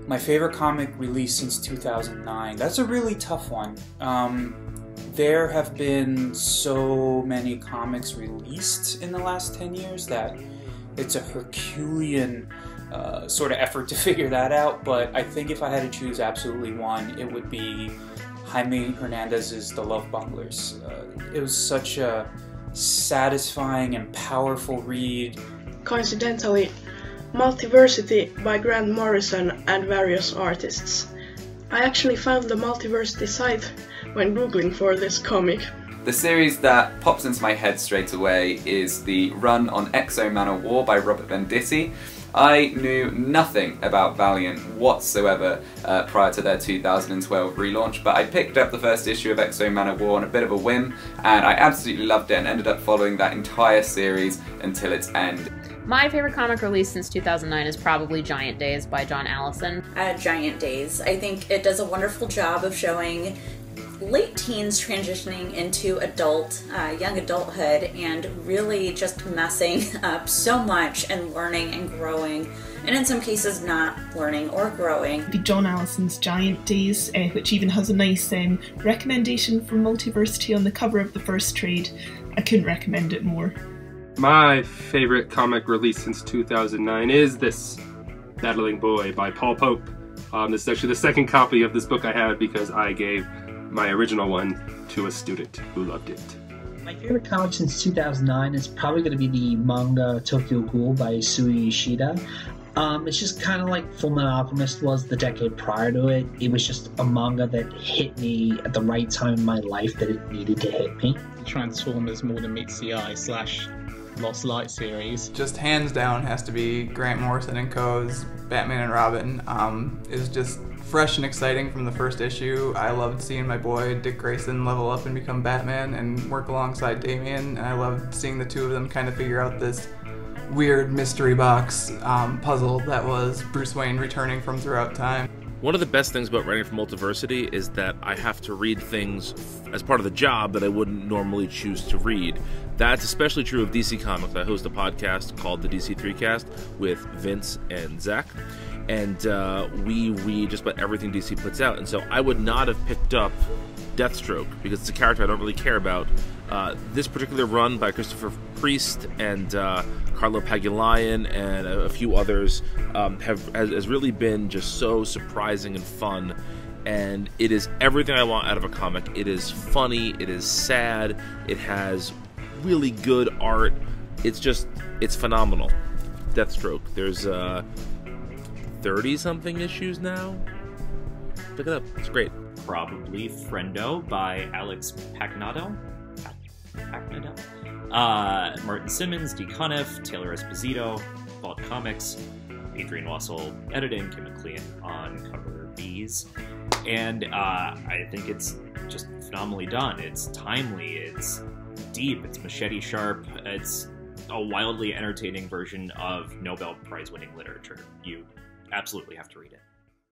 My favorite comic released since 2009. That's a really tough one. There have been so many comics released in the last 10 years that it's a Herculean sort of effort to figure that out, but I think if I had to choose absolutely one, it would be Jaime Hernandez's The Love Bucklers. It was such a satisfying and powerful read. Coincidentally, Multiversity by Grant Morrison and various artists. I actually found the Multiversity site when googling for this comic. The series that pops into my head straight away is the run on Exo Man-O-War by Robert Venditti. I knew nothing about Valiant whatsoever prior to their 2012 relaunch, but I picked up the first issue of Exo Man-O-War on a bit of a whim, and I absolutely loved it and ended up following that entire series until its end. My favorite comic released since 2009 is probably Giant Days by John Allison. Giant Days. I think it does a wonderful job of showing late teens transitioning into young adulthood, and really just messing up so much and learning and growing, and in some cases not learning or growing. The John Allison's Giant Days, which even has a nice recommendation from Multiversity on the cover of the first trade. I couldn't recommend it more. My favorite comic released since 2009 is this Battling Boy by Paul Pope. This is actually the second copy of this book I have because I gave my original one to a student who loved it. My favorite comic since 2009 is probably going to be the manga Tokyo Ghoul by Sui Ishida. It's just kind of like Fullmetal Alchemist was the decade prior to it. It was just a manga that hit me at the right time in my life that it needed to hit me. Transformers More Than Meets the Eye / Lost Light series. Just hands down has to be Grant Morrison and Co.'s Batman and Robin. It was just fresh and exciting from the first issue. I loved seeing my boy Dick Grayson level up and become Batman and work alongside Damian, and I loved seeing the two of them kind of figure out this weird mystery box puzzle that was Bruce Wayne returning from throughout time. One of the best things about writing for Multiversity is that I have to read things as part of the job that I wouldn't normally choose to read. That's especially true of DC Comics. I host a podcast called the DC3 Cast with Vince and Zach, and we read just about everything DC puts out. And so I would not have picked up Deathstroke because it's a character I don't really care about. This particular run by Christopher Priest and Carlo Pagulayan and a few others has really been just so surprising and fun, and it is everything I want out of a comic. It is funny, it is sad, it has really good art. It's phenomenal. Deathstroke. There's 30-something issues now. Pick it up. It's great. Probably Friendo by Alex Pagnodo. Martin Simmons, Dee Cunniffe, Taylor Esposito, Vault Comics, Adrian Wassel editing, Kim McLean on cover B's. And I think it's just phenomenally done. It's timely, it's deep, it's machete sharp, it's a wildly entertaining version of Nobel Prize winning literature. You absolutely have to read it.